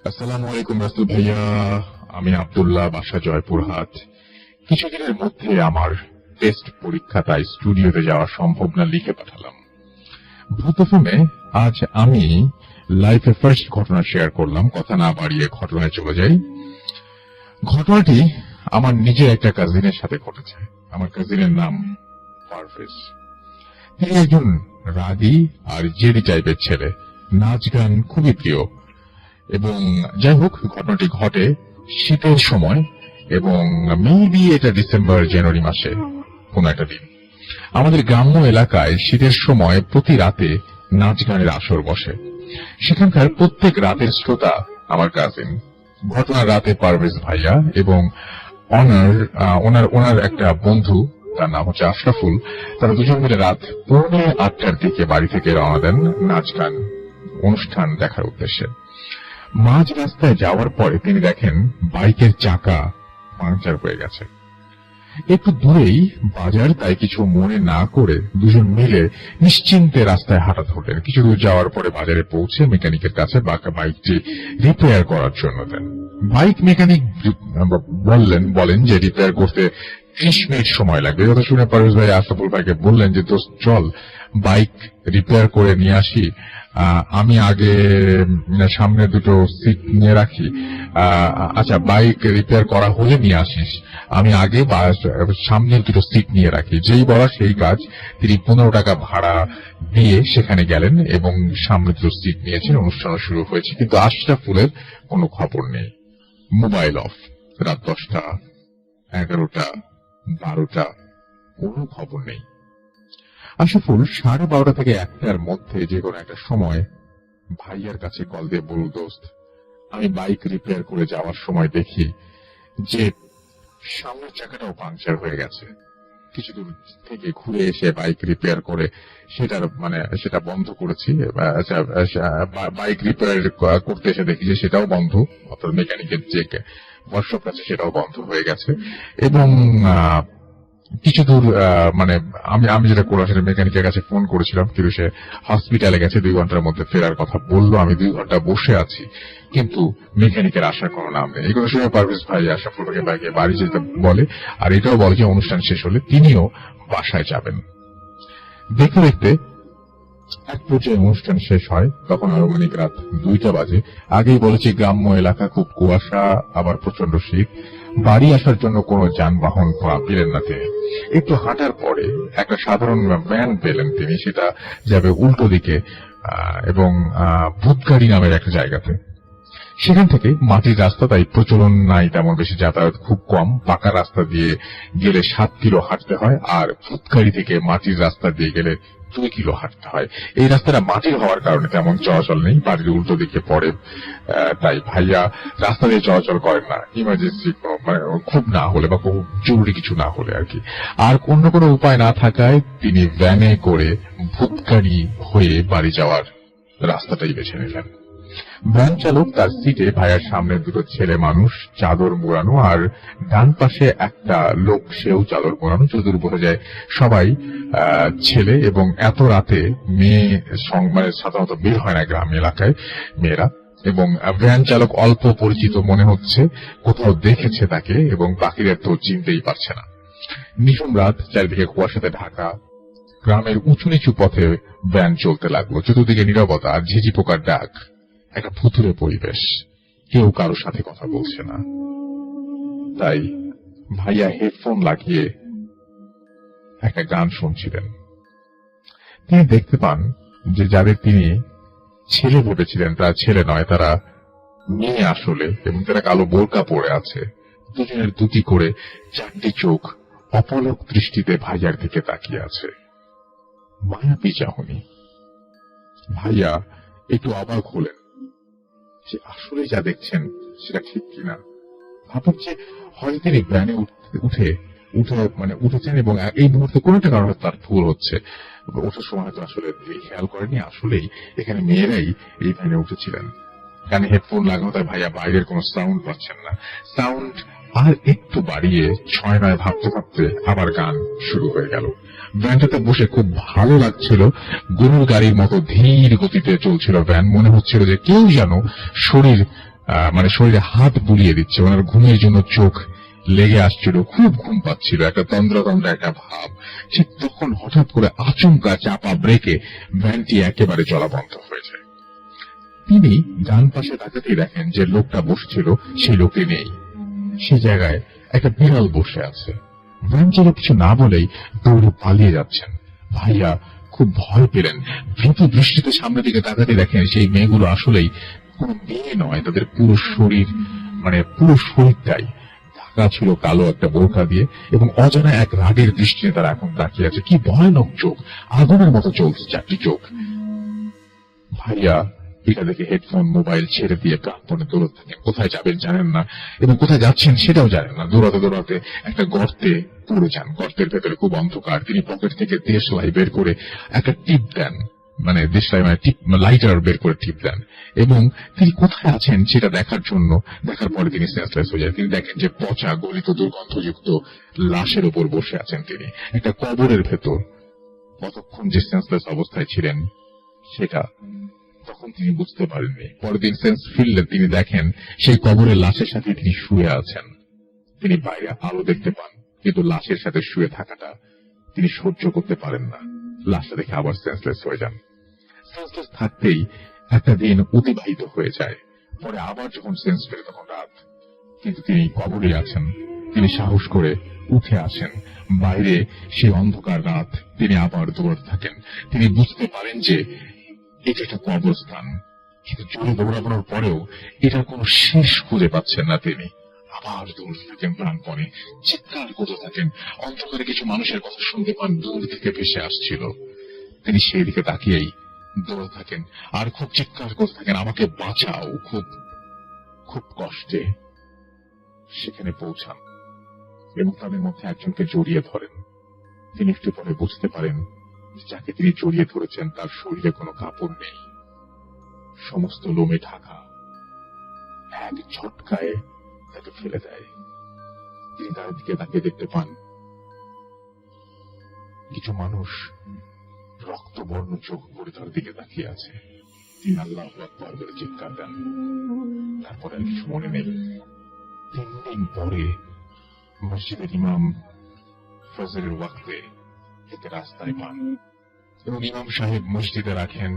আসসালামু আলাইকুম রাসূল ভাইয়া। আমি আব্দুল্লাহ, বাসা জয়পুরহাট। কিছুদিনের মধ্যে আমার টেস্ট পরীক্ষা, তাই স্টুডিওতে যাওয়া সম্ভব না, লিখে পাঠালাম। ভূতফিল্মে আজ আমি লাইফে ফার্স্ট ঘটনা শেয়ার করলাম। কথা না বাড়িয়ে ঘটনায় চলে যাই। ঘটনাটি আমার নিজের একটা কাজিনের সাথে ঘটেছে। আমার কাজিনের নাম পারভেজ। তিনি একজন রাগী আর জেদি টাইপের ছেলে, নাচ গান খুবই প্রিয়। এবং যাই হোক, ঘটনাটি ঘটে শীতের সময় এবং মেবি এটা ডিসেম্বর জানুয়ারি মাসে কোন একটা দিন। আমাদের গ্রাম্য এলাকায় শীতের সময় প্রতি রাতে নাচ গানের আসর বসে। সেখানকার প্রত্যেক রাতের শ্রোতা আমার কাজিন। ঘটনার রাতে পারভেজ ভাইয়া এবং ওনার একটা বন্ধু, তার নাম হচ্ছে আশরাফুল, তারা দুজন মিলে রাত 8:45 দিকে বাড়ি থেকে রওনা দেন নাচ গান অনুষ্ঠান দেখার উদ্দেশ্যে। মাঝ রাস্তায় যাওয়ার পরে তিনি দেখেন বাইকের চাকা পাংচার হয়ে গেছে। একটু দূরেই বাজার, তাই কিছু মনে না করে দুজন মিলে নিশ্চিন্তে রাস্তায় হাঁটা ধরলেন। কিছু দূর যাওয়ার পরে বাজারে পৌঁছে মেকানিকের কাছে বাইকটি রিপেয়ার করার জন্য দেন। বাইক মেকানিক বলেন যে রিপেয়ার করতে 30 মিনিট সময় লাগবে। কথা শুনে পারভেজ ভাই আশরাফুল ভাইকে বললেন যে দোস্ত চল বাইক রিপেয়ার করে নিয়ে আসি, আমি আগে সামনে দুটো সিট নিয়ে রাখি। আচ্ছা, বাইক রিপেয়ার করা হলে নিয়ে আসিস, আমি আগে সামনের দুটো সিট নিয়ে রাখি। যেই বলা সেই কাজ। তিনি 15 টাকা ভাড়া দিয়ে সেখানে গেলেন এবং সামনে দুটো সিট নিয়েছেন। অনুষ্ঠান শুরু হয়েছে, কিন্তু আশরাফুলের কোনো খবর নেই। Mobile off. রাত 10টা, 11টা, 12টা, কোনো খবর নেই। আশরাফুল 12:30 থেকে 1টার মধ্যে যে কোনো একটা সময় ভাইয়ার কাছে কল দিয়ে বলল, দোস্ত আমি বাইক রিপেয়ার করে যাওয়ার সময় দেখি যে সামনের চাকাটাও পাংচার হয়ে গেছে। কিছু দূর থেকে ঘুরে এসে বাইক রিপেয়ার করে সেটা বন্ধ করেছি। বাইক রিপেয়ার করতে এসে দেখি যে সেটাও বন্ধ, অর্থাৎ মেকানিকের যে ওয়ার্কশপ আছে সেটাও বন্ধ হয়ে গেছে। এবং কিছু দূর আমি যেটা করলাম সেটা মেকানিকের কাছে ফোন করেছিলাম, কিন্তু সে হসপিটালে গেছে, 2 ঘন্টার মধ্যে ফেরার কথা বললো। আমি 2 ঘন্টা বসে আছি, কিন্তু মেকানিকের আসার কোনো নাম নেই। এই কথা শুনে পারভেজ ভাই আশরাফুল ভাইকে বাড়ি যেতে বলে, আর এটাও বলে যে অনুষ্ঠান শেষ হলে তিনিও বাসায় যাবেন। দেখতে দেখতে এক পর্যায়ে অনুষ্ঠান শেষ হয়, তখন আনুমানিক রাত 2টা বাজে। আগেই বলেছি গ্রাম্য এলাকা, খুব কুয়াশা, আবার প্রচন্ড শীত। বাড়ি আসার জন্য কোনো যানবাহন পেলেন না তিনি। একটু হাঁটার পরে একটা সাধারণ ভ্যান পেলেন তিনি, সেটা যাবে উল্টো দিকে এবং ভূতগাড়ি নামের একটা জায়গাতে। সেখান থেকে মাটির রাস্তা, তাই প্রচলন নাই তেমন বেশি, যাতায়াত খুব কম। পাকা রাস্তা দিয়ে গেলে 7 কিলো হাঁটতে হয়, আর ভূতগাড়ি থেকে মাটির রাস্তা দিয়ে গেলে 2 কিলো হাঁটতে হয়। এই রাস্তাটা মাটির হওয়ার কারণে তেমন চলাচল নেই, বাড়ির উল্টো দিকে পড়ে, তাই ভাইয়া রাস্তা দিয়ে চলাচল করেন না, ইমার্জেন্সি খুব না হলে বা খুব জরুরি কিছু না হলে আর কি। আর অন্য কোনো উপায় না থাকায় তিনি ভ্যানে করে ভূতগাড়ি হয়ে বাড়ি যাওয়ার রাস্তাটাই বেছে নিলেন। ভ্যান চালক তার সিটে, ভাইয়ার সামনে দুটো ছেলে মানুষ চাদর মোড়ানো, আর ডান পাশে একটা লোক, সেও চাদর মোড়ানো। চতুর বোঝা যায় সবাই ছেলে। এবং এত রাতে মেয়ে সাধারণত বের হয় না গ্রাম এলাকায় মেয়েরা। এবং ভ্যান চালক অল্প পরিচিত মনে হচ্ছে, কোথাও দেখেছে তাকে, এবং বাকিদের তো চিনতেই পারছে না। নিঝুম রাত, চারিদিকে কুয়াশাতে ঢাকা। গ্রামের উঁচু নিচু পথে ভ্যান চলতে লাগলো। চতুর্দিকে নীরবতা আর ঝিঝি পোকার ডাক। একটা ভুতুরে পরিবেশ, কেউ কারোর সাথে কথা বলছে না। তাই ভাইয়া হেডফোন লাগিয়ে একটা গান শুনছিলেন। তিনি দেখতে পান যে যাদের তিনি ছেলে ভেবেছিলেন তারা ছেলে নয়, তারা মেয়ে আসলে, এবং তারা কালো বোরকা পরে আছে। দুজনের দুটি করে 4টি চোখ অপলক দৃষ্টিতে ভাইয়ার দিকে তাকিয়ে আছে। মায়াবী চাহনি। ভাইয়া একটু অবাক হলেন যে আসলে যা দেখছেন সেটা ঠিক কিনা। ভাবুন যে হয়তো তিনি ভ্যানে উঠেছেন এবং এই মুহূর্তে কোন একটা কারণে তার ভুল হচ্ছে। ওঠার সময় হয়তো আসলে খেয়াল করেনি, আসলেই এখানে মেয়েরাই এই ভ্যানে উঠেছিলেন। কানে হেডফোন লাগানো, তাই ভাইয়া বাইরের কোনো সাউন্ড পাচ্ছেন না। সাউন্ড আর একটু বাড়িয়ে 6-9 ভাবতে ভাবতে আবার গান শুরু হয়ে গেল। ভ্যানটাতে বসে খুব ভালো লাগছিল। গরুর গাড়ির মতো ধীর গতিতে চলছিল ভ্যান। মনে হচ্ছিল যে কেউ যেন শরীর মানে শরীরে হাত বুলিয়ে দিচ্ছে, ওনার ঘুমের জন্য চোখ লেগে আসছিল, খুব ঘুম পাচ্ছিল, একটা তন্দ্রা একটা ভাব। ঠিক তখন হঠাৎ করে আচমকা চাপা ব্রেকে ভ্যানটি একেবারে চলা বন্ধ হয়ে যায়। তিনি ডান পাশে তাকাতেই দেখেন যে লোকটা বসছিল সেই লোকটি নেই, সে জায়গায় একটা বিড়াল বসে আছে। ভ্যান চালক কিছু না বলেই দৌড়ে পালিয়ে যাচ্ছেন। ভাইয়া খুব ভয় পেলেন, ভীত দৃষ্টিতে সামনের দিকে তাকাতে দেখেন সেই মেয়েগুলো আসলেই কোন মেয়ে নয়, তাদের পুরো শরীর, মানে পুরো শরীরটাই ঢাকা ছিল কালো একটা বোরকা দিয়ে, এবং অজানা এক রাগের দৃষ্টিতে তারা এখন তাকিয়ে আছে। কি ভয়ানক চোখ, আগুনের মতো চলছে চারটি চোখ। ভাইয়া এটা দেখে হেডফোন মোবাইল ছেড়ে দিয়ে প্রাণপণে দৌড়তে থাকেন। কোথায় যাবেন জানেন না, এবং কোথায় যাচ্ছেন সেটাও জানেন না। দৌড়াতে একটা গর্তে পড়ে যান। গর্তের ভেতরে খুব অন্ধকার। তিনি পকেট থেকে দেশলাই বের করে একটা টিপ দেন, মানে দেশলাই মানে টিপ, লাইটার বের করে টিপ দেন, এবং তিনি কোথায় আছেন সেটা দেখার পরে তিনি সেন্সলেস হয়ে যায়। তিনি দেখেন যে পচা গলিত দুর্গন্ধযুক্ত লাশের উপর বসে আছেন তিনি একটা কবরের ভেতর। কতক্ষণ যে সেন্সলেস অবস্থায় ছিলেন সেটা তখন তিনি বুঝতে পারেননি। পরের দিন সেন্স ফিরলে তিনি দেখেন সেই কবরের লাশের সাথে তিনি শুয়ে আছেন। তিনি বাইরে আলো দেখতে পান, কিন্তু লাশের সাথে শুয়ে থাকাটা তিনি সহ্য করতে পারেন না। লাশটা দেখে আবার সেন্সলেস হয়ে যান। সেন্সলেস থাকতেই একটা দিন অতিবাহিত হয়ে যায়। পরে আবার যখন সেন্স ফেরে তখন রাত, কিন্তু তিনি কবরে আছেন। তিনি সাহস করে উঠে আসেন বাইরে, সেই অন্ধকার রাত। তিনি আবার দৌড়াতে থাকেন। তিনি বুঝতে পারেন যে এটা একটা কবরস্থান, কিন্তু জোরে দৌড়ানোর পরেও এটার কোনো শেষ খুঁজে পাচ্ছেন না। তিনি আবার দৌড়তে থাকেন প্রাণপণে, চিৎকার করতে থাকেন। অন্ধকারে কিছু মানুষের কথা শুনতে পান, দূর থেকে ভেসে আসছিল। তিনি সেই দিকে তাকিয়েই দৌড়তে থাকেন আর খুব চিৎকার করতে থাকেন, আমাকে বাঁচাও। খুব খুব কষ্টে সেখানে পৌঁছান এবং তাদের মধ্যে একজনকে জড়িয়ে ধরেন। তিনি একটু পরে বুঝতে পারেন যাকে তিনি জড়িয়ে ধরেছেন তার শরীরে কোনো কাপড় নেই, সমস্ত লোমে ঢাকা। এক ঝটকায় তাকে ফেলে দেয়। তিনি তার দিকে তাকিয়ে দেখতে পান কিছু মানুষ রক্তবর্ণ চোখ করে তার দিকে তাকিয়ে আছে। তিনি আল্লাহু আকবার বলে চিৎকার দেন। তারপরে আর কিছু মনে নেই। 3 দিন পরে মসজিদের ইমাম ফজরের ওয়াক্তে একে রাস্তায় পান এবং ইমাম সাহেব মসজিদে রাখেন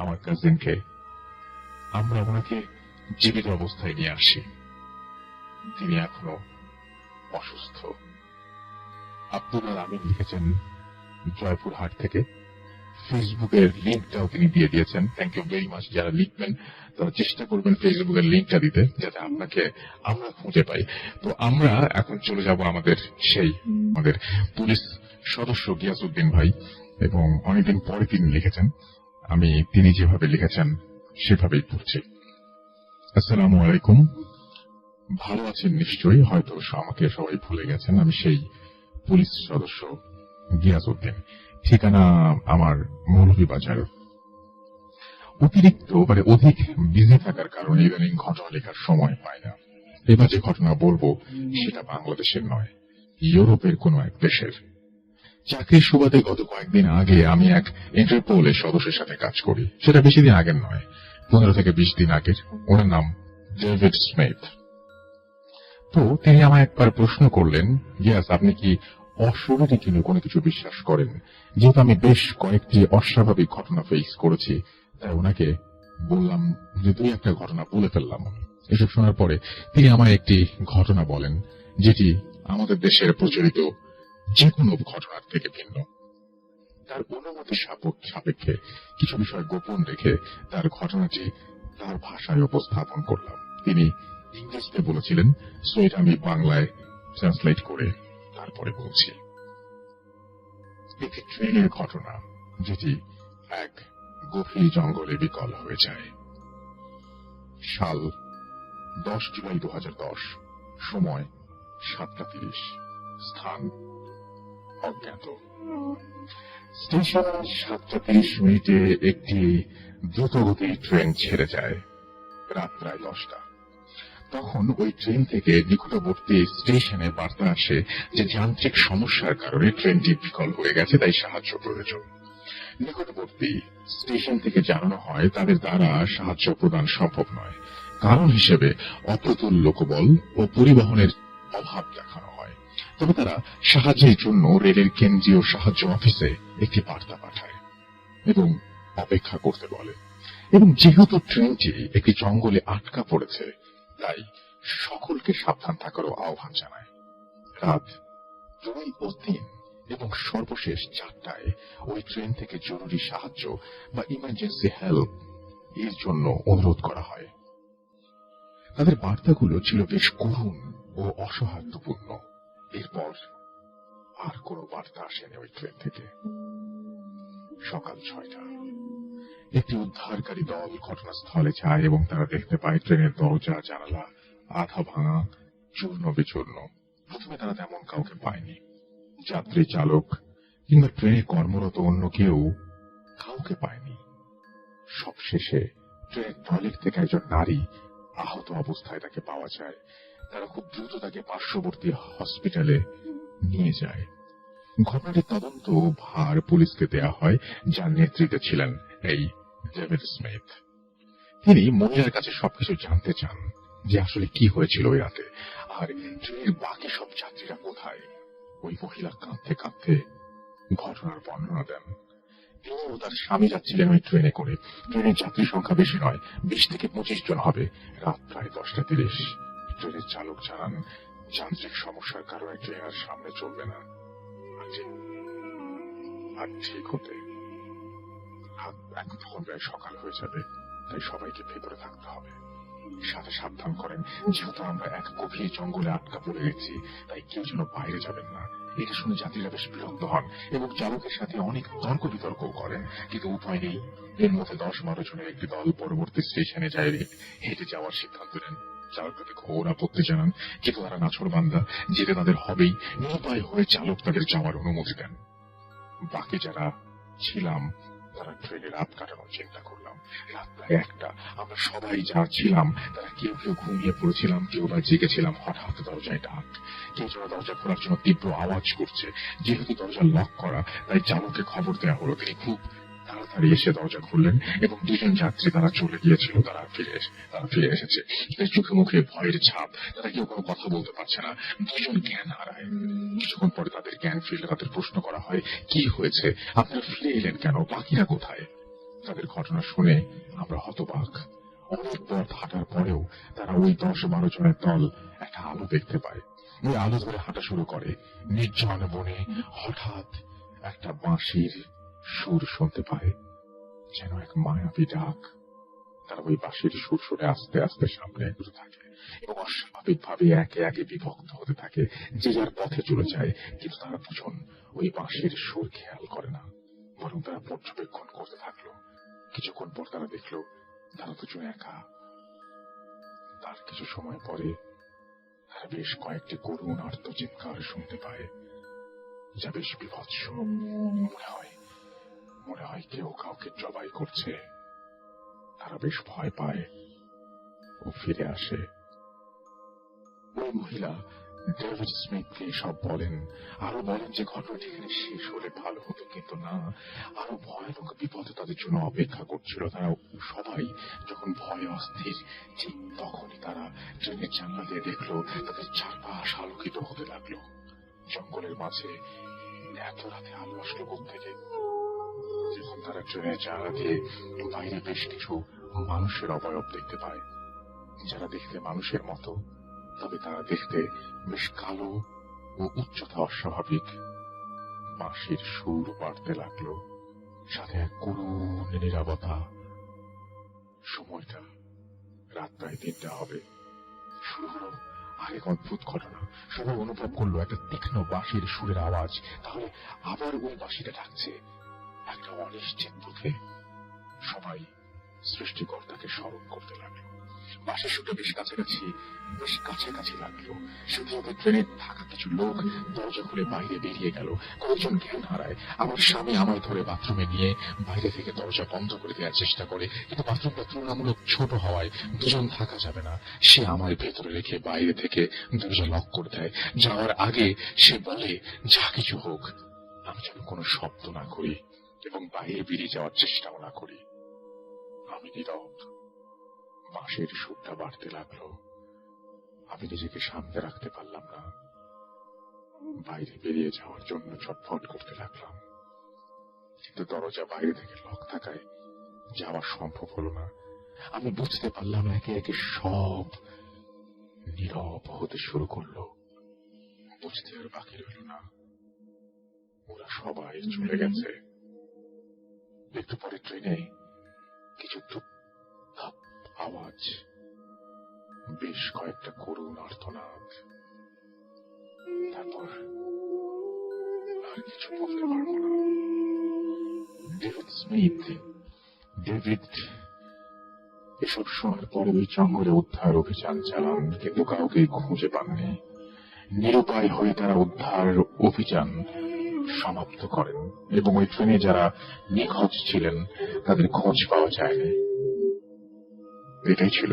আমার কাজিনকে। আমরা ওনাকে জীবিত অবস্থায় নিয়ে আসি। তিনি এখনো অসুস্থ। আব্দুল্লাহ আমিন লিখেছেন জয়পুরহাট থেকে। ফেসবুকের লিঙ্কটাও তিনি দিয়ে দিয়েছেন। Thank you very much. যারা লিখবেন তারা চেষ্টা করবেন ফেসবুকের লিঙ্কটা দিতে, যাতে আপনাকে আমরা খুঁজে পাই। তো আমরা এখন চলে যাব আমাদের পুলিশ সদস্য গিয়াসউদ্দিন ভাই, এবং অনেকদিন পরে তিনি লিখেছেন। আমি তিনি যেভাবে লিখেছেন সেভাবেই পড়ছি। আসসালামু আলাইকুম। ভালো আছেন নিশ্চয়ই, হয়তো আমাকে সবাই ভুলে গেছেন। আমি সেই পুলিশ সদস্য গিয়াসউদ্দিন। ঠিকানা আমার মৌলভীবাজার। অধিক বিজি থাকার কারণে ইদানিং ঘটনা লেখার সময় পায় না। এবার যে ঘটনা বলবো সেটা বাংলাদেশের নয়, ইউরোপের কোন এক দেশের। চাকরির সুবাদে গত কয়েকদিন আগে আমি এক ইন্টারপোলের সদস্যের সাথে কাজ করি। সেটা বেশি দিন আগের নয়, 15 থেকে 20 দিন আগের। ওনার নাম ডেভিড স্মিথ। তো তিনি আমায় একবার প্রশ্ন করলেন, জিয়াস আপনি কি অশরীরী কিনে কোনো কিছু বিশ্বাস করেন? যেহেতু আমি বেশ কয়েকটি অস্বাভাবিক ঘটনা ফেস করেছি, তাই ওনাকে বললাম যে 2-1টা ঘটনা বলে ফেললাম। এসব শোনার পরে তিনি আমায় একটি ঘটনা বলেন, যেটি আমাদের দেশের প্রচলিত যে কোনো ঘটনার থেকে ভিন্ন। তার অনুমতি সাপেক্ষে কিছু বিষয় গোপন রেখে তার ঘটনাটি তার ভাষায় উপস্থাপন করলাম। তিনি ইংরেজিতে বলেছিলেন, সো এটা আমি বাংলায় ট্রান্সলেট করে তারপরে বলছি। একটি ট্রেনের ঘটনা, যেটি এক গভীর জঙ্গলে বিকল হয়ে যায়। সাল 10 জুলাই 2010, সময় 7টা 30, স্থান অজ্ঞাত। স্টেশন 7টা 30 একটি দ্রুতগতির ট্রেন ছেড়ে যায়। রাত প্রায় 10টা। তখন ওই ট্রেন থেকে নিকটবর্তী স্টেশনে বার্তা আসে যে যান্ত্রিক সমস্যার কারণে ট্রেনটি বিকল হয়ে গেছে, তাই সাহায্য প্রয়োজন। নিকটবর্তী স্টেশন থেকে জানানো হয় তাদের দ্বারা সাহায্য প্রদান সম্ভব নয়, কারণ হিসেবে অপ্রতুল লোকবল ও পরিবহনের অভাব দেখানো হয়। তবে তারা সাহায্যের জন্য রেলের কেন্দ্রীয় সাহায্য অফিসে একটি বার্তা পাঠায় এবং অপেক্ষা করতে বলে। এবং যেহেতু ট্রেনটি একটি জঙ্গলে আটকা পড়েছে, তাই সকলকে সাবধান থাকারও আহ্বান জানায়। রাত 2 ও 3 এবং সর্বশেষ 4টায় ওই ট্রেন থেকে জরুরি সাহায্য বা ইমার্জেন্সি হেল্প এর জন্য অনুরোধ করা হয়। তাদের বার্তাগুলো ছিল বেশ করুণ ও অসহায়ত্বপূর্ণ। এরপর আর কোনো বার্তা আসেনি ওই ট্রেন থেকে। সকাল 6টা, একটি উদ্ধারকারী দল ঘটনাস্থলে যায় এবং তারা দেখতে পায় ট্রেনের দরজা জানালা আধা ভাঙা, চূর্ণ বিচূর্ণ। প্রথমে তারা তেমন কাউকে পায়নি, যাত্রী, চালক কিংবা ট্রেনে কর্মরত অন্য কেউ কাউকে পায়নি। সবশেষে ট্রেনের টয়লেট থেকে একজন নারী আহত অবস্থায় তাকে পাওয়া যায়। তারা খুব দ্রুত তাকে পার্শ্ববর্তী হসপিটালে নিয়ে যায়। ঘটনাটির তদন্ত ভার পুলিশকে দেয়া হয়, যার নেতৃত্বে ছিলেন এই ডেভিড স্মিথ। তিনি মহিলার কাছে সবকিছু জানতে চান যে আসলে কি হয়েছিল ওই রাতে, আর ট্রেনের বাকি সব যাত্রীরা কোথায়। ওই মহিলা কাঁদতে কাঁদতে ঘটনার বর্ণনা দেন। তিনি ও তার স্বামী যাচ্ছিলেন ওই ট্রেনে করে। ট্রেনের যাত্রী সংখ্যা বেশি নয়, 20 থেকে 25 জন হবে। রাত প্রায় 10:30। ট্রেনের চালক জানান, যান্ত্রিক সমস্যার কারণে ট্রেন আর সামনে চলবে না। আর ঠিক হতে তখন প্রায় সকাল হয়ে যাবে, তাই সবাইকে ভেতরে থাকতে হবে। সাথে সাবধান করেন, যেহেতু আমরা এক গভীর জঙ্গলে আটকা পড়ে গেছি, তাই কেউ যেন বাইরে যাবেন না। এটা শুনে যাত্রীরা বেশ বিরক্ত হন এবং চালকের সাথে অনেক তর্ক বিতর্ক করেন, কিন্তু উপায় নেই। এর মধ্যে 10-12 জনের একটি দল পরবর্তী স্টেশনে যায় হেঁটে যাওয়ার সিদ্ধান্ত নেন। চালক তাদের ঘোর আপত্তি জানান, কিন্তু তারা নাছোড়বান্দা, যেতে তাদের হবেই। নিরুপায় হয়ে চালক তাদের যাওয়ার অনুমতি দেন। বাকি যারা ছিলাম তারা ট্রেনে রাত কাটানোর চিন্তা করলাম। রাত প্রায় 1টা। আমরা সবাই যা ছিলাম তারা কেউ কেউ ঘুমিয়ে পড়েছিলাম, কেউ বা জেগেছিলাম। হঠাৎ দরজায় ডাক, কেউ যেন দরজা খোলার জন্য তীব্র আওয়াজ করছে। যেহেতু দরজা লক করা, তাই চালককে খবর দেওয়া হলো। তিনি খুব তাড়াতাড়ি এসে দরজা খুললেন এবং 2 জন যাত্রী তারা চলে গিয়েছিল, তারা ফিরে এসেছে। তাদের চোখে মুখে ভয়ের ছাপ, তারা কেউ কোনো কথা বলতে পারছে না। 2 জন জ্ঞান হারায়। কিছুক্ষণ পরে তাদের জ্ঞান ফিরলে তাদের প্রশ্ন করা হয়, কি হয়েছে, আপনারা ফিরে এলেন কেন, বাকিরা কোথায়? তাদের ঘটনা শুনে আমরা হতবাক। অনেক পথ হাঁটার পরেও তারা ওই 10-12 জনের দল একটা আলো দেখতে পায়। ওই আলো ধরে হাঁটা শুরু করে। নির্জন বনে হঠাৎ একটা বাঁশির সুর শুনতে পায়, যেন এক মায়াবী ডাক। তারা ওই বাঁশির সুর শুনে আস্তে আস্তে সামনে এগোতে থাকে এবং অস্বাভাবিক ভাবে একে একে বিভক্ত হতে থাকে। যে যার পথে চলে যায়, কিন্তু তারা 2 জন ওই বাঁশির সুর খেয়াল করে না, বরং তারা পর্যবেক্ষণ করতে থাকলো। কিছুক্ষণ পর তারা দেখলো তারা 2 জন একা। তার কিছু সময় পরে তারা বেশ কয়েকটি করুণ আর্তচিৎকার শুনতে পায়, যা বেশ বিভৎস। মনে হয় কেউ কাউকে জবাই করছে। তারা বেশ ভয় পায় ও ফিরে আসে। ওই মহিলা ডেভিড স্মিথকে সব বলেন, আরো বলেন যে ঘটনাটি এখানে শেষ হলে ভালো হতো, কিন্তু না, আরো ভয়ানক বিপদে তাদের জন্য অপেক্ষা করছিল। তারা সবাই যখন ভয়ে অস্থির, ঠিক তখনই তারা ট্রেনের জানলা দিয়ে দেখলো তাদের চারপাশ আলোকিত হতে লাগলো। জঙ্গলের মাঝে এত রাতে আলো আসলো কোত্থেকে? যখন তারা ট্রেনের জানলা দিয়ে বাইরে বেশ কিছু মানুষের অবয়ব দেখতে পায়, যারা দেখতে মানুষের মতো, তবে তারা দেখতে বেশ কালো ও উচ্চতা অস্বাভাবিক। বাঁশির সুর বাড়তে লাগলো, সাথে এক করুণ নীরবতা। সময়টা রাত প্রায় 3টা হবে। শুরু হলো আরেক অদ্ভুত ঘটনা। সবাই অনুভব করলো একটা তীক্ষ্ণ বাঁশির সুরের আওয়াজ। তাহলে আবার ওই বাঁশিটা ডাকছে, একটা অনিশ্চিত বুথে। সবাই সৃষ্টিকর্তাকে স্মরণ করতে লাগলো। বাঁশির সুরটা বেশ কাছাকাছি লাগলো। শুধু ওদের ট্রেনে থাকা কিছু লোক দরজা খুলে বাইরে বেরিয়ে গেল। কয়েকজন জ্ঞান হারায়। আমার স্বামী আমায় ধরে বাথরুমে নিয়ে বাইরে থেকে দরজা বন্ধ করে দেওয়ার চেষ্টা করে, কিন্তু বাথরুমটা তুলনামূলক ছোট হওয়ায় 2 জন থাকা যাবে না। সে আমায় ভেতরে রেখে বাইরে থেকে দরজা লক করে দেয়। যাওয়ার আগে সে বলে, যা কিছু হোক আমি যেন কোনো শব্দ না করি এবং বাইরে বেরিয়ে যাওয়ার চেষ্টাও না করি। আমি নীরব, মাসের সুদটা বাড়তে লাগলো। আমি নিজেকে সামনে রাখতে পারলাম না, বাইরে বেরিয়ে যাওয়ার জন্য ছটফট করতে লাগলাম, কিন্তু দরজা বাইরে থেকে লক থাকায় যাওয়া সম্ভব হলো না। আমি বুঝতে পারলাম একে একে সব নীরব হতে শুরু করলো। বুঝতে আর বাকি রইল না, ওরা সবাই চলে গেছে। একটু পরে ট্রেনে কিছু ধূপ আওয়াজ, বেশ কয়েকটা করুণ আর্তনাদ। তারপর আর কিছু বলতে পারবো না। ডেভিড এসব শোনার পরে ওই জঙ্গলে উদ্ধার অভিযান চালান, কিন্তু কাউকে খুঁজে পাননি। নিরুপায় হয়ে তারা উদ্ধার অভিযান সমাপ্ত করেন এবং ওই ট্রেনে যারা নিখোঁজ ছিলেন তাদের খোঁজ পাওয়া যায়নি। এটাই ছিল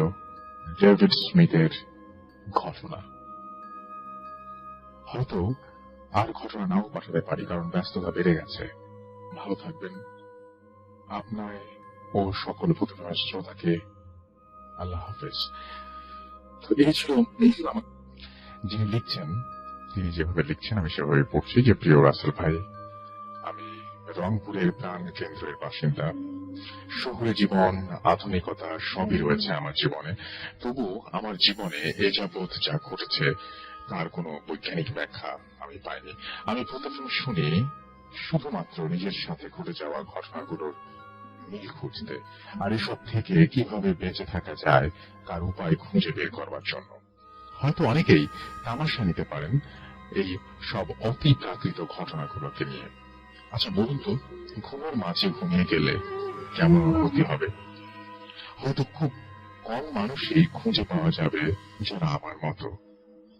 ডেভিড স্মিথের ঘটনা। হয়তো আর ঘটনা নাও পাঠাতে পারি, কারণ ব্যস্ততা বেড়ে গেছে। ভালো থাকবেন। আপনার ও সকল প্রতিভার শ্রোতাকে আল্লাহ হাফেজ। তো এই ছিল যিনি লিখছেন, তিনি যেভাবে লিখছেন আমি সেভাবে পড়ছি যে, প্রিয় রাসেল ভাই, আমি রংপুরের প্রাণ কেন্দ্রের বাসিন্দা। শহুরে জীবন, আধুনিকতা সবই রয়েছে আমার জীবনে, তবু আমার জীবনে এ যাবৎ যা ঘটেছে তার কোনো বৈজ্ঞানিক ব্যাখ্যা আমি পাইনি। আমি প্রথম শুনি শুধুমাত্র নিজের সাথে ঘটে যাওয়া ঘটনাগুলোর মিল খুঁজতে, আর এসব থেকে কিভাবে বেঁচে থাকা যায় তার উপায় খুঁজে বের করবার জন্য। হয়তো অনেকেই তামাশা নিতে পারেন এই সব অতি প্রাকৃত ঘটনাগুলোকে নিয়ে। আচ্ছা বলুন তো, ঘুমের মাঝে ঘুমিয়ে গেলে কেমন অনুভূতি হবে? হয়তো খুব কম মানুষই খুঁজে পাওয়া যাবে যারা আমার মতো।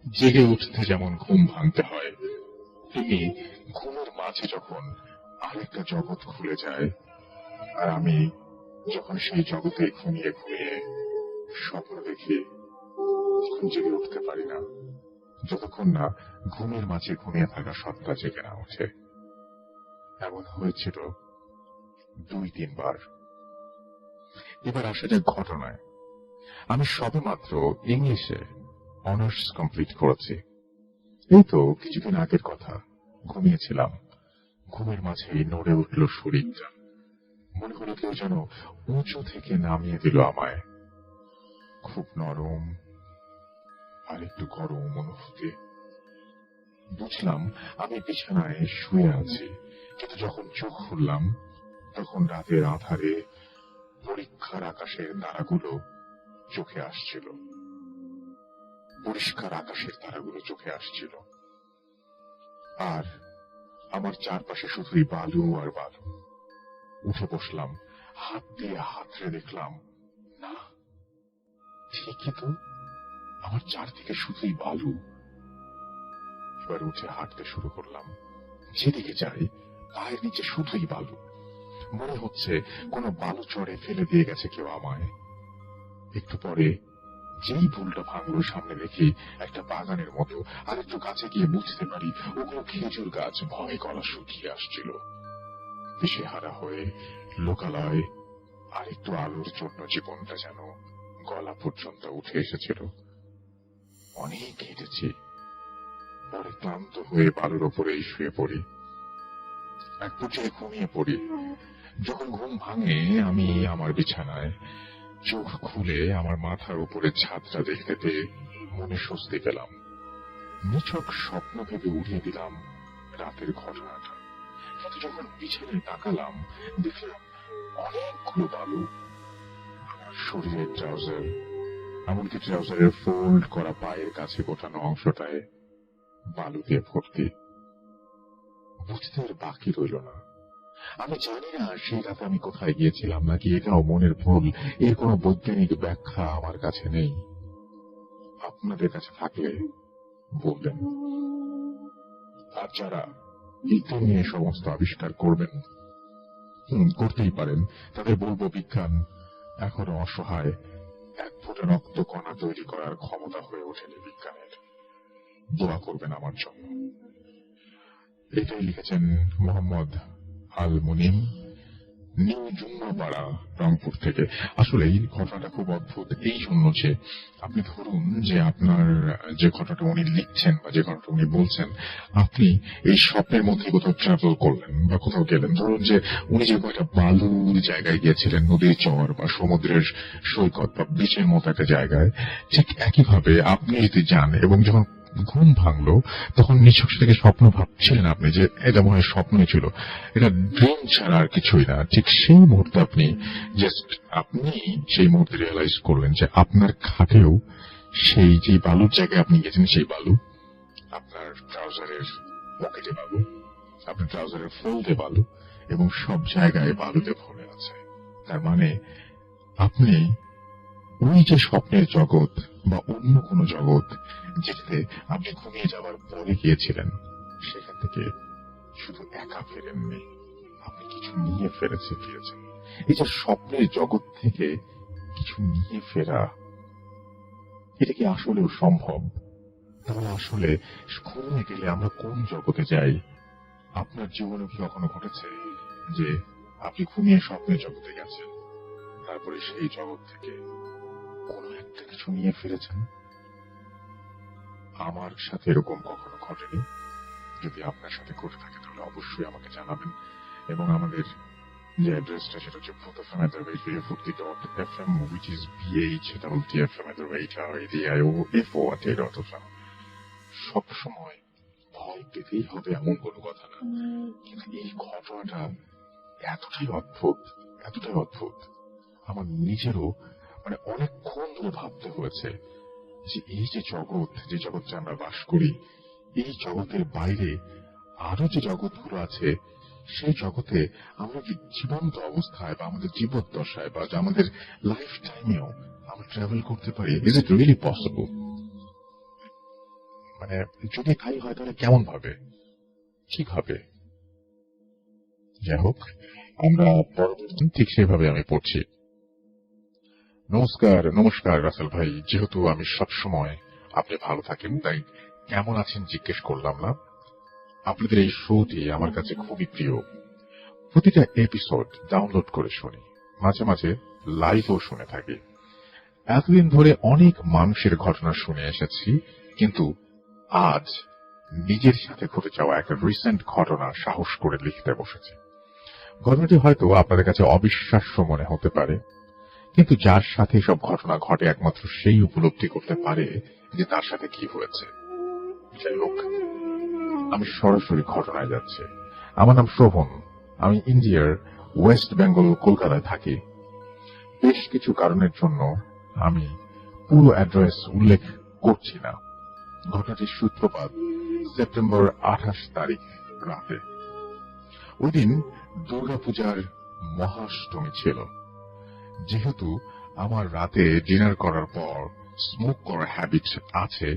জেগে উঠতে যেমন ঘুম ভাঙতে হয়, তেমনি ঘুমের মাঝে যখন আরেকটা জগৎ খুলে যায়, আর আমি যখন সেই জগতে ঘুমিয়ে ঘুমিয়ে স্বপ্ন দেখি, তখন জেগে উঠতে পারি না যতক্ষণ না ঘুমের মাঝে ঘুমিয়ে থাকা সত্তা জেগে না ওঠে। এমন হয়েছিল 2-3 বার। এবার আসা যাক ঘটনায়। আমি সবেমাত্র ইংলিশে অনার্স কমপ্লিট করেছি। এই তো কিছুদিন আগের কথা। ঘুমিয়েছিলাম, ঘুমের মাঝেই নড়ে উঠল শরীরটা। মনে হলো কেউ যেন উঁচু থেকে নামিয়ে দিল আমায়। খুব নরম আর একটু গরম অনুভূতি। বুঝলাম আমি বিছানায় শুয়ে আছি, কিন্তু যখন চোখ খুললাম তখন রাতের আঁধারে পরীক্ষার আকাশের তারাগুলো চোখে আসছিল। পরিষ্কার আকাশের তারাগুলো চোখে আসছিল, আর আমার চারপাশে শুধুই বালু আর বালু। উঠে বসলাম, হাত দিয়ে হাতড়ে দেখলাম, না ঠিকই তো, আমার চারদিকে শুধুই বালু। এবার উঠে হাঁটতে শুরু করলাম। যেদিকে যাই পায়ের নিচে শুধুই বালু। মনে হচ্ছে কোনো বালু চড়ে ফেলে দিয়ে গেছে কেউ আমায়। একটু পরে যেই ভুলটা ভাঙলো, সামনে দেখি একটা বাগানের মতো, আর একটু কাছে গিয়ে বুঝতে পারি ওগুলো খেজুর গাছ। ভয়ে গলা শুকিয়ে আসছিল। দিশেহারা হয়ে লোকালয় আর একটু আলোর জন্য জীবনটা যেন গলা পর্যন্ত উঠে এসেছিল। অনেক হেঁটেছি, পরে ক্লান্ত হয়ে বালুর ওপরেই শুয়ে পড়ি। এক পর্যায়ে ঘুমিয়ে পড়ি। যখন ঘুম ভাঙে আমি আমার বিছানায়, চোখ খুলে আমার মাথার উপরে ছাদটা দেখতে পেয়ে মনে স্বস্তি পেলাম। নিছক স্বপ্ন ভেবে উড়িয়ে দিলাম রাতের ঘটনাটা। কিন্তু যখন বিছানায় তাকালাম দেখলাম অনেকগুলো বালু। আমার শরীরের ট্রাউজার, এমনকি ট্রাউজারের ফোল্ড করা পায়ের কাছে গোটানো অংশটায় বালু দিয়ে ভর্তি। বুঝতে আর বাকি রইল না। আমি জানি না সেই রাতে আমি কোথায় গিয়েছিলাম, নাকি এটাও মনের ভুল। এর কোনো বৈজ্ঞানিক ব্যাখ্যা আমার কাছে নেই। আপনাদের কাছে থাকলে বলবেন। আর যারা বিজ্ঞান নিয়ে সমস্ত আবিষ্কার করবেন, করতেই পারেন, তাদের বলবো বিজ্ঞান এখনো অসহায়। এক ফোঁটা রক্ত কণা তৈরি করার ক্ষমতা হয়ে ওঠেনি বিজ্ঞানের। দোয়া করবেন আমার জন্য। এটাই লিখেছেন মোহাম্মদ আল মুনিম, নিউ জুম্মাপাড়া, রংপুর থেকে। আসলে এই ঘটনাটা খুব অদ্ভুত এই জন্য যে আপনি ধরুন যে আপনার যে ঘটনাটা উনি লিখছেন বা যে ঘটনাটা উনি বলছেন, আপনি এই স্বপ্নের মধ্যে কোথাও ট্রাভেল করলেন বা কোথাও গেলেন। ধরুন যে উনি যে কয়টা বালুর জায়গায় গিয়েছিলেন, নদীর চর বা সমুদ্রের সৈকত বা বিচের মতো একটা জায়গায়, ঠিক একইভাবে আপনি যদি যান এবং যখন ঘুম ভাঙলো তখন নিছক সেটাকে স্বপ্ন ভাবছিলেন আপনি, যে এটা মনে হয় স্বপ্নই ছিল, এটা ড্রিম ছাড়া আর কিছুই না। ঠিক সেই মুহূর্তে আপনি সেই মুহূর্তে রিয়েলাইজ করলেন যে আপনার খাটেও সেই যে বালুর জায়গায় আপনি গেছেন সেই বালু, আপনার ট্রাউজারের পকেটে বালু, আপনার ট্রাউজারের ফোল্ডে বালু, এবং সব জায়গায় বালুতে ভরে আছে। তার মানে আপনি ওই যে স্বপ্নের জগৎ বা অন্য কোনো জগৎ যেটাতে আপনি ঘুমিয়ে যাওয়ার পরে গিয়েছিলেন, সেখান থেকে শুধু একা ফেরেননি, আপনি কিছু নিয়ে ফিরেছেন। এই যে স্বপ্নের জগৎ থেকে কিছু নিয়ে ফেরা, এটা কি আসলেও সম্ভব? তাহলে আসলে ঘুমিয়ে গেলে আমরা কোন জগতে যাই? আপনার জীবনে কি কখনো ঘটেছে যে আপনি ঘুমিয়ে স্বপ্নের জগতে গেছেন, তারপরে সেই জগৎ থেকে কোনো একটা কিছু নিয়ে ফিরেছেন? আমার সাথে এরকম কখনো ঘটেনি। যদি আপনার সাথে ঘটে থাকে তাহলে অবশ্যই আমাকে জানাবেন। এবং আমাদের যে অ্যাড্রেসটা সেটা হচ্ছে bhutfm@bhfm, which is bhtfm@radio.fm। সবসময় ভয় পেতেই হবে এমন কোনো কথা না, কিন্তু এই ঘটনাটা এতটাই অদ্ভুত, আমার নিজেরও অনেকক্ষণ ধরে ভাবতে হয়েছে যে এই যে জগৎটা আমরা বাস করি, এই জগতের বাইরে আরো যে জগৎগুলো আছে, সেই জগতে আমরা কি জীবন্ত অবস্থায় বা আমাদের জীবদ্দশায় বা আমাদের লাইফ টাইমেও আমরা ট্রাভেল করতে পারি? Is it really possible? যদি তাই হয় তাহলে কেমন ভাবে, কিভাবে? যাই হোক, আমরা পরবর্তী ঠিক সেভাবে আমি পড়ছি। নমস্কার রাসেল ভাই, যেহেতু আমি সবসময় আপনি ভালো থাকেন তাই কেমন আছেন জিজ্ঞেস করলাম না। আপনাদের এই শোটি আমার কাছে খুবই প্রিয়। প্রতিটা এপিসোড ডাউনলোড করে শুনি, মাঝে মাঝে লাইভও শুনে থাকি। এতদিন ধরে অনেক মানুষের ঘটনা শুনে এসেছি, কিন্তু আজ নিজের সাথে ঘটে যাওয়া একটা রিসেন্ট ঘটনা সাহস করে লিখতে বসেছি। ঘটনাটি হয়তো আপনাদের কাছে অবিশ্বাস্য মনে হতে পারে, কিন্তু যার সাথে সব ঘটনা ঘটে একমাত্র সেই উপলব্ধি করতে পারে যে তার সাথে কি হয়েছে। যাই হোক, আমি সরাসরি ঘটনায় যাচ্ছি। আমার নাম শোভন, আমি ইন্ডিয়ার ওয়েস্ট বেঙ্গল কলকাতায় থাকি। বেশ কিছু কারণের জন্য আমি পুরো অ্যাড্রেস উল্লেখ করছি না। ঘটনাটির সূত্রপাত সেপ্টেম্বর 28 তারিখ রাতে। ওই দিন দুর্গাপূজার মহাষ্টমী ছিল। যেহেতু আমার রাতে ডিনার করার পর স্মোক করার হ্যাবিট আছে,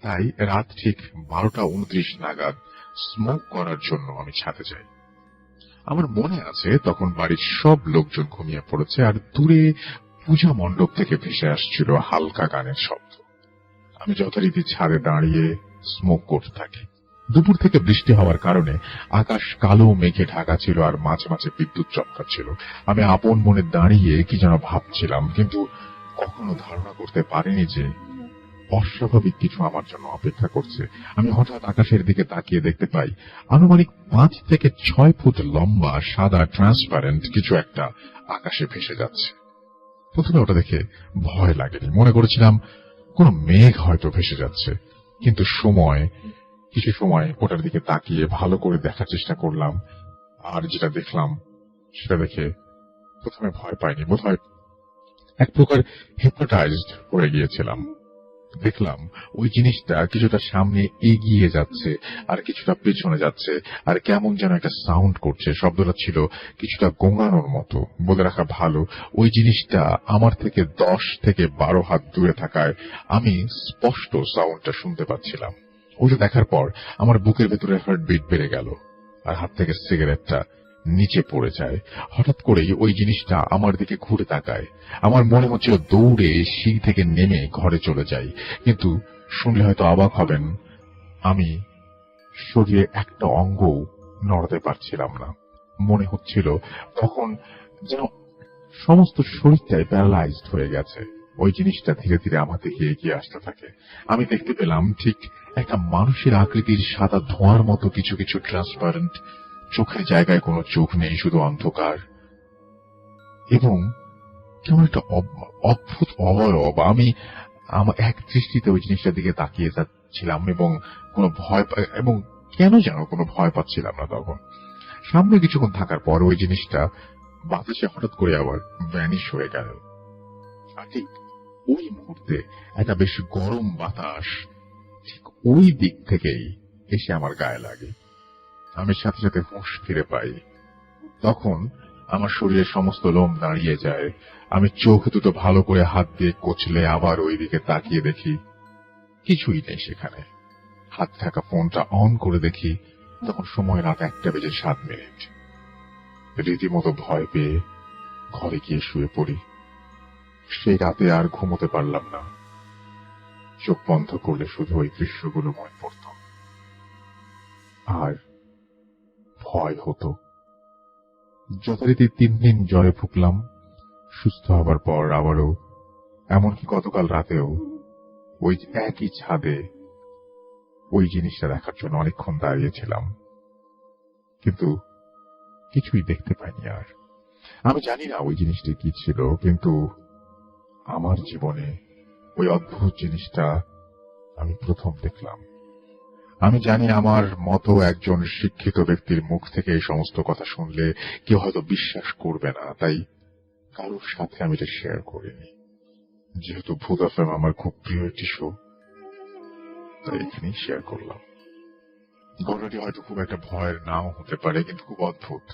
তাই রাত ঠিক 12:29 নাগাদ স্মোক করার জন্য আমি ছাদে যাই। আমার মনে আছে তখন বাড়ির সব লোকজন ঘুমিয়ে পড়েছে, আর দূরে পূজা মণ্ডপ থেকে ভেসে আসছিল হালকা গানের শব্দ। আমি যথারীতি ছাদে দাঁড়িয়ে স্মোক করতে থাকি। দুপুর থেকে বৃষ্টি হওয়ার কারণে আকাশ কালো মেঘে ঢাকা ছিল, আর মাঝে মাঝে বিদ্যুৎ চমকাচ্ছিল। আমি আপন মনে দাঁড়িয়ে কি যেন ভাবছিলাম, কিন্তু কখনো ধারণা করতে পারিনি যে অস্বাভাবিক কিছু আমার জন্য অপেক্ষা করছে। আমি হঠাৎ আকাশের দিকে তাকিয়ে দেখতে পাই আনুমানিক 5 থেকে 6 ফুট লম্বা সাদা ট্রান্সপারেন্ট কিছু একটা আকাশে ভেসে যাচ্ছে। প্রথমে ওটা দেখে ভয় লাগেনি, মনে করেছিলাম কোন মেঘ হয়তো ভেসে যাচ্ছে। কিন্তু কিছু সময় ওটার দিকে তাকিয়ে ভালো করে দেখার চেষ্টা করলাম, আর যেটা দেখলাম সেটা দেখে প্রথমে ভয় পাইনি, বোধহয় এক প্রকার হিপনোটাইজড হয়ে গিয়েছিলাম। দেখলাম ওই জিনিসটা কিছুটা সামনে এগিয়ে যাচ্ছে আর কিছুটা পেছনে যাচ্ছে, আর কেমন যেন একটা সাউন্ড করছে। শব্দটা ছিল কিছুটা গোঙানোর মতো। বলে রাখা ভালো, ওই জিনিসটা আমার থেকে 10 থেকে 12 হাত দূরে থাকায় আমি স্পষ্ট সাউন্ডটা শুনতে পাচ্ছিলাম। ওটা দেখার পর আমার বুকের ভেতরে হার্টবিট বেড়ে গেল, আর হাত থেকে সিগারেটটা নিচে পড়ে যায়। হঠাৎ করেই ওই জিনিসটা আমার দিকে ঘুরে তাকায়। আমার মনে হচ্ছিল দৌড়ে সিঁড়ি থেকে নেমে ঘরে চলে যাই, কিন্তু শুনলে হয়তো অবাক হবেন, আমি শরীরে একটা অঙ্গ নড়াতে পারছিলাম না। মনে হচ্ছিল তখন যেন সমস্ত শরীরটাই প্যারালাইজড হয়ে গেছে। ওই জিনিসটা ধীরে ধীরে আমার দিকে এগিয়ে আসতে থাকে। আমি দেখতে পেলাম ঠিক একটা মানুষের আকৃতির সাদা ধোঁয়ার মতো কিছু কিছু ট্রান্সপারেন্ট, চোখের জায়গায় কোনো চোখ নেই, শুধু অন্ধকার এবং কেমন একটা অদ্ভুত অবয়ব। আমি আমার এক দৃষ্টিতে ওই জিনিসটার দিকে তাকিয়ে যাচ্ছিলাম এবং কোনো এবং কেন যেন কোনো ভয় পাচ্ছিলাম না। তখন সামনে কিছুক্ষণ থাকার পর ওই জিনিসটা বাতাসে হঠাৎ করে আবার ভ্যানিশ হয়ে গেল। আর ঠিক ওই মুহূর্তে একটা বেশ গরম বাতাস ঠিক ওই দিক থেকেই এসে আমার গায়ে লাগে। আমি সাথে সাথে হুঁশ ফিরে পাই। তখন আমার শরীরের সমস্ত লোম দাঁড়িয়ে যায়। আমি চোখ দুটো ভালো করে হাত দিয়ে কচলে আবার ওই দিকে তাকিয়ে দেখি কিছুই নেই সেখানে। হাত থাকা ফোনটা অন করে দেখি তখন সময় রাত 1:07। রীতিমতো ভয় পেয়ে ঘরে গিয়ে শুয়ে পড়ি। সেই রাতে আর ঘুমোতে পারলাম না। চোখ বন্ধ করলে শুধু ওই দৃশ্যগুলো মনে পড়ত আর ভয় হতো। যথারীতি 3 দিন জ্বরে ভুগলাম। সুস্থ হবার পর আবারও, এমনকি গতকাল রাতেও ওই একই ছাদে ওই জিনিসটা দেখার জন্য অনেকক্ষণ দাঁড়িয়েছিলাম, কিন্তু কিছুই দেখতে পাইনি। আর আমি জানি না ওই জিনিসটা কি ছিল, কিন্তু আমার জীবনে ওই অদ্ভুত জিনিসটা আমি প্রথম দেখলাম। আমি জানি আমার মতো একজন শিক্ষিত ব্যক্তির মুখ থেকে এই সমস্ত কথা শুনলে কেউ হয়তো বিশ্বাস করবে না, তাই কারোর সাথে আমি এটা শেয়ার করিনি। যেহেতু ভূত এফএম আমার খুব প্রিয় একটি শো, তাই এখানেই শেয়ার করলাম। ঘটনাটি হয়তো খুব একটা ভয়ের নাও হতে পারে, কিন্তু খুব অদ্ভুত।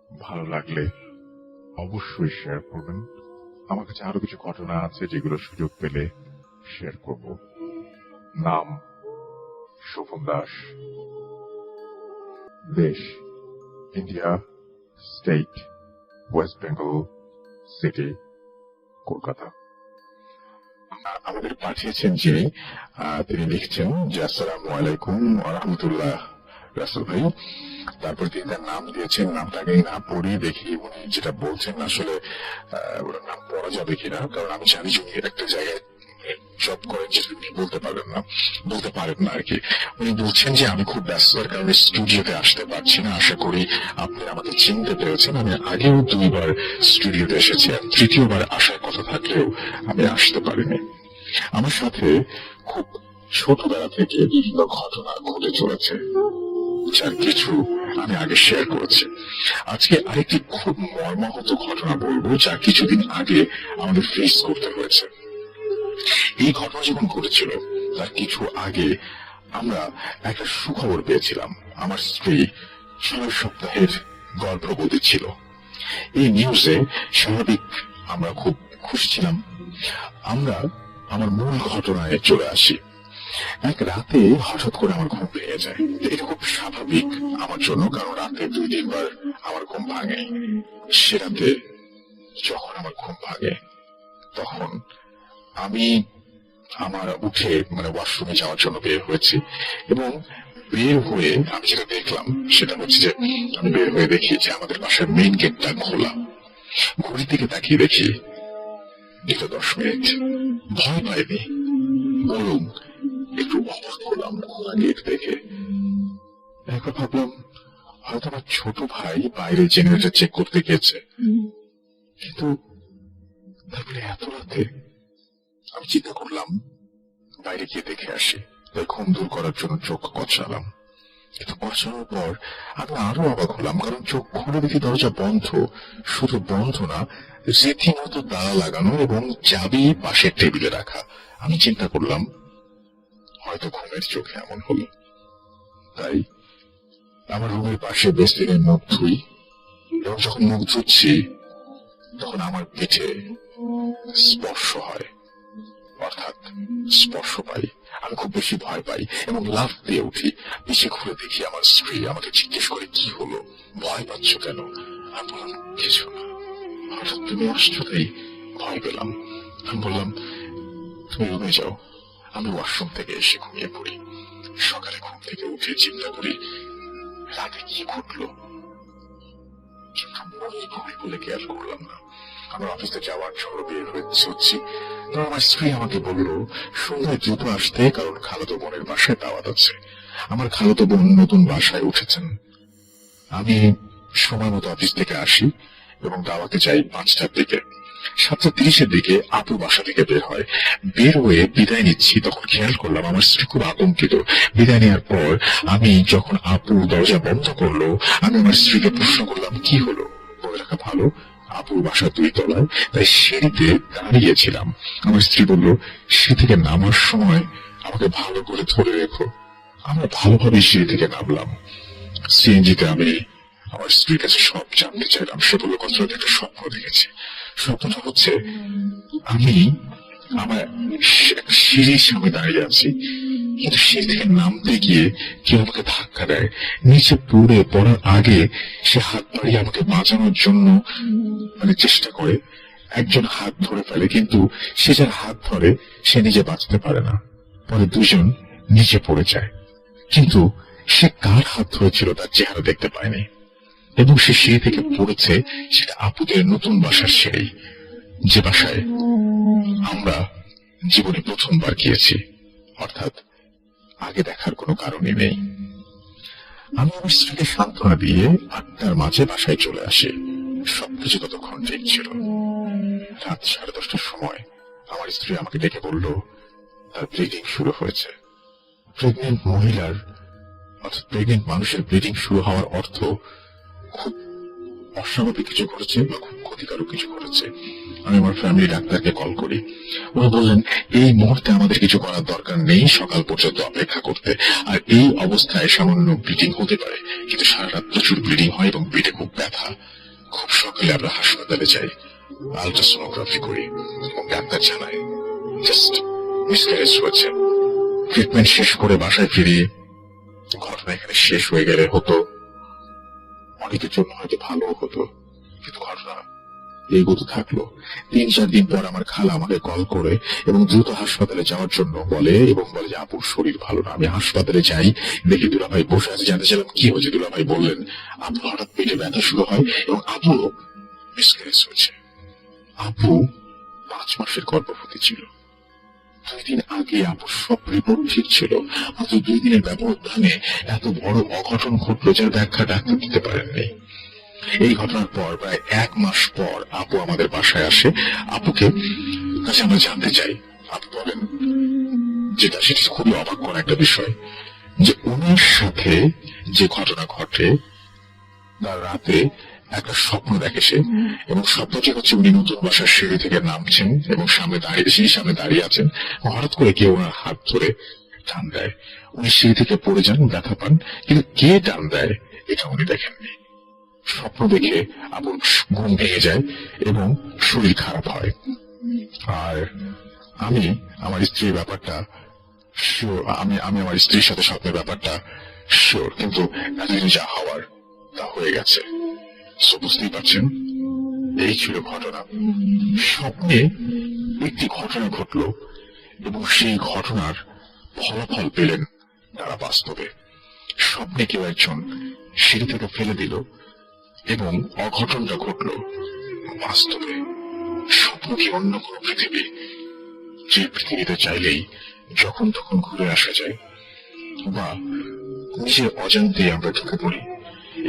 ভালো লাগলে অবশ্যই শেয়ার করবেন। আমার কাছে আরো কিছু ঘটনা আছে যেগুলো সুযোগ পেলে শেয়ার করব। নাম শোভন দাস, দেশ India, state West Bengal, city Kolkata. আমাদের পাঠিয়েছেন যে তিনি লিখছেন যে আসসালামু আলাইকুম ওয়া রাহমাতুল্লাহ রাসূল ভাই। তারপর তিনি তার নাম দিয়েছেন, নামটাকে না পড়ি দেখি উনি যেটা বলছেন আসলে ওর নাম পড়া যাবে কিনা, কারণ আমি জানি যে উনি একটা জায়গায় জব করেন যেটা উনি বলতে পারেন না আর কি। উনি বলছেন যে আমি খুব ব্যস্ততার কারণে স্টুডিওতে আসতে পারছি না। আশা করি আপনি আমাকে চিনতে পেরেছেন। আমি আগেও 2 বার স্টুডিওতে এসেছি, আর 3য় বার আসার কথা থাকলেও আমি আসতে পারিনি। আমার সাথে খুব ছোটবেলা থেকে বিভিন্ন ঘটনা ঘটে চলেছে, যার কিছু আমি আগে শেয়ার করেছি। আজকে আরেকটি খুব মর্মাহত ঘটনা বলবো, যা কিছুদিন আগে আমাদের ফেস করতে হয়েছে। এই ঘটনা যখন ঘটেছিল তার কিছু আগে আমরা একটা সুখবর পেয়েছিলাম। আমার স্ত্রী 6 সপ্তাহের গর্ভবতী ছিল। এই নিউজে স্বাভাবিক আমরা খুব খুশি ছিলাম। আমরা আমার মূল ঘটনায় চলে আসি। এক রাতে হঠাৎ করে আমার ঘুম ভেঙে যায়। এটা খুব স্বাভাবিক আমার জন্য, কারণ রাতে 2-3 বার আমার ঘুম ভাঙে। সে রাতে যখন আমার ঘুম ভাঙে তখন আমি উঠে ওয়াশরুমে যাওয়ার জন্য বের হয়েছি, এবং বের হয়ে আমি যেটা দেখলাম সেটা হচ্ছে যে আমি বের হয়ে দেখি যে আমাদের বাসার মেইন গেটটা খোলা। ঘড়ির দিকে তাকিয়ে দেখি 10 মিনিট। ভয় পাইনি, বরং একটু অবাক হলাম খোলা গেট দেখে। একবার ভাবলাম হয়তো আমার ছোট ভাই বাইরে জেনারেটর চেক করতে গেছে, কিন্তু তারপরে এত রাতে আমি চিন্তা করলাম বাইরে গিয়ে দেখে আসি। তাই ঘুম দূর করার জন্য চোখ কচলাম, কিন্তু কচলানোর পর আমি আরো অবাক হলাম, কারণ চোখ খুলে দেখি দরজা বন্ধ। শুধু বন্ধ না, রীতিমতো তালা লাগানো এবং চাবি পাশের টেবিলে রাখা। আমি চিন্তা করলাম হয়তো ঘুমের চোখে এমন হলো। তাই আমার রুমের পাশে বেসিনে মুখ ধুই, এবং যখন মুখ ধুচ্ছি তখন আমার পিঠে স্পর্শ হয়, অর্থাৎ স্পর্শ পাই। আমি খুব বেশি ভয় পাই এবং লাফ দিয়ে উঠি। পিছে ঘুরে দেখি আমার স্ত্রী আমাকে জিজ্ঞেস করে কি হলো, ভয় পাচ্ছ কেন? আমি বললাম কিছু না, হঠাৎ তুমি আসছো তাই ভয় পেলাম। আমি বললাম তুমি রুমে যাও, আমি ওয়াশরুম থেকে এসে ঘুমিয়ে পড়ি। সকালে ঘুম থেকে উঠে চিন্তা করি রাতে কি ঘটলো, কিন্তু ঘুরি বলে খেয়াল করলাম না। আমার অফিসে যাওয়ার জন্য বের হচ্ছি, তো আমার স্ত্রী আমাকে বলল সন্ধ্যায় দ্রুত আসতে, কারণ খালাতো বোনের বাসায় দাওয়াত আছে। আমার খালাতো বোন নতুন বাসায় উঠেছেন। আমি সময় মতো অফিস থেকে আসি এবং দাওয়াতে যাই 5টার দিকে। 7:30-এর দিকে আপু বাসা থেকে বের হয়। বের হয়ে বিদায় নিচ্ছি, তখন খেয়াল করলাম আমার স্ত্রী খুব আতঙ্কিত। বিদায় নেওয়ার পর আমি যখন আপু দরজা বন্ধ করলো, আমি আমার স্ত্রীকে প্রশ্ন করলাম কি হলো। বলে রাখা ভালো, আপুর বাসা 2 তলায়, তাই সিঁড়িতে দাঁড়িয়েছিলাম। আমার স্ত্রী বলল সিঁড়ি থেকে নামার সময় আমাকে ভালো করে ধরে রেখো। আমরা ভালোভাবে সিঁড়ি থেকে নামলাম। সিএনজিতে আমি আমার স্ত্রীর কাছে সব জানতে চাইলাম। সে বলল কত একটা স্বপ্ন দেখেছে। স্বপ্নটা হচ্ছে আমি আমার সিঁড়ির সামনে দাঁড়িয়ে আছি, কিন্তু সিঁড়ি থেকে নামতে গিয়ে কেউ আমাকে ধাক্কা দেয়। নিচে পড়ার আগে সে হাত বাড়িয়ে আমাকে বাঁচানোর জন্য চেষ্টা করে। একজন হাত ধরে ফেলে, কিন্তু সে যার হাত ধরে সে নিজে বাঁচতে পারে না। পরে 2জন নিচে পড়ে যায়, কিন্তু সে কার হাত ধরেছিল তার চেহারা দেখতে পায়নি। এবং সে সিঁড়ি থেকে পড়েছে সেটা আপুদের নতুন বাসার সিঁড়ি, যে বাসায় আমরা জীবনে প্রথমবার গিয়েছি, অর্থাৎ আগে দেখার কোনো কারণই নেই। আমি আমার স্ত্রীকে সান্ত্বনা দিয়ে 8টার মাঝে বাসায় চলে আসি। সবকিছু ততক্ষণ ঠিক ছিল। রাত 10:30টার সময় আমার স্ত্রী আমাকে ডেকে বলল তার ব্লিডিং শুরু হয়েছে। প্রেগনেন্ট মহিলার অর্থাৎ প্রেগনেন্ট মানুষের ব্লিডিং শুরু হওয়ার অর্থ খুব অস্বাভাবিক কিছু ঘটেছে বা খুব ক্ষতিকারক কিছু ঘটেছে। আমি আমার ফ্যামিলি ডাক্তারকে কল করি। উনি বললেন এই মুহূর্তে আমাদের কিছু করার দরকার নেই, সকাল পর্যন্ত অপেক্ষা করতে। আর এই অবস্থায় সামান্য ব্লিডিং হতে পারে, কিন্তু সারা রাত প্রচুর ব্লিডিং হয় এবং পেটে খুব ব্যথা। খুব সকালে আমরা হাসপাতালে যাই, আলট্রাসোনোগ্রাফি করি এবং ডাক্তার জানায় জাস্ট মিসক্যারেজ হয়েছে। ট্রিটমেন্ট শেষ করে বাসায় ফিরি। ঘটনা এখানে শেষ হয়ে গেলে হতো, অনেকের জন্য হয়তো ভালো হতো, কিন্তু ঘটনা এগোতে থাকলো। 3-4 দিন পর আমার খালা আমাকে কল করে এবং দ্রুত হাসপাতালে যাওয়ার জন্য বলে এবং বলে যে আপুর শরীর ভালো না। আমি হাসপাতালে যাই, দেখি দুলাভাই বসে আছে। জানতে চাইলাম কি হয়েছে। দুলাভাই বললেন আপু হঠাৎ পেটে ব্যথা শুরু হয় এবং আপুর মিসক্যারেজ হয়েছে। আপু 5 মাসের গর্ভবতী ছিল। 2 দিন আগে আপুর সব রিপোর্ট ঠিক ছিল, মাত্র 2 দিনের ব্যবধানে এত বড় অঘটন ঘটলো যার ব্যাখ্যা ডাক্তার দিতে পারেননি। এই ঘটনার পর প্রায় 1 মাস পর আপু আমাদের বাসায় আসে। আপুকে কাছে আমরা জানতে চাই। আপু বলেন যেটা সেটা খুবই অবাক করা একটা বিষয়, যে ওনার সাথে যে ঘটনা ঘটে তার রাতে একটা স্বপ্ন দেখে সে, এবং স্বপ্নটি হচ্ছে উনি নতুন বাসার সিঁড়ি থেকে নামছেন এবং সামনে দাঁড়িয়ে আছেন। হঠাৎ করে কেউ ওনার হাত ধরে টান দেয়। উনি সিঁড়ি থেকে পড়ে যান, ব্যথা পান, কিন্তু কে টান দেয় এটা উনি দেখেননি। স্বপ্ন দেখে আপুর ঘুম ভেঙে যায় এবং শরীর খারাপ হয়। আর আমি আমার স্ত্রীর ব্যাপারটা শিওর, আমি আমার স্ত্রীর সাথে স্বপ্নের ব্যাপারটা শিওর, কিন্তু এতদিন যা হওয়ার তা হয়ে গেছে। বুঝতেই পারছেন, এই ছিল ঘটনা। স্বপ্নে একটি ঘটনা ঘটলো এবং সেই ঘটনার ফলাফল পেলেন তারা বাস্তবে। স্বপ্নে কেউ একজন সিঁড়ি থেকে ফেলে দিল এবং অঘটনটা ঘটলো বাস্তবে। স্বপ্ন কি অন্য কোনো পৃথিবী, যে পৃথিবীতে চাইলেই যখন তখন ঘুরে আসা যায়, বা নিজের অজান্তে আমরা ঢুকে পড়ি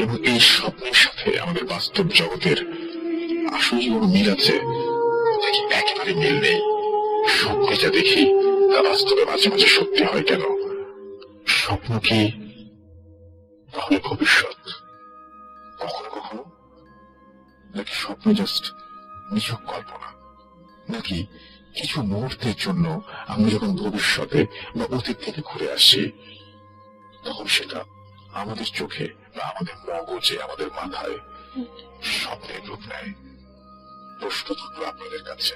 এবং এই স্বপ্নের সাথে আমাদের বাস্তব জগতের আসল কোনো মিল আছে নাকি একেবারে মিল নেই? স্বপ্নে যা দেখি তা বাস্তবে মাঝে মাঝে সত্যি হয় কেন? স্বপ্ন কি তাহলে ভবিষ্যৎ কখনো কখনো, নাকি স্বপ্ন জাস্ট নিছক কল্পনা, নাকি কিছু মুহূর্তের জন্য আমরা যখন ভবিষ্যতে বা অতীত থেকে ঘুরে আসি তখন সেটা আমাদের চোখে বা আমাদের মগজে, আমাদের মাথায় স্বপ্নের রূপ নেয়? প্রশ্ন থাকলো আপনাদের কাছে।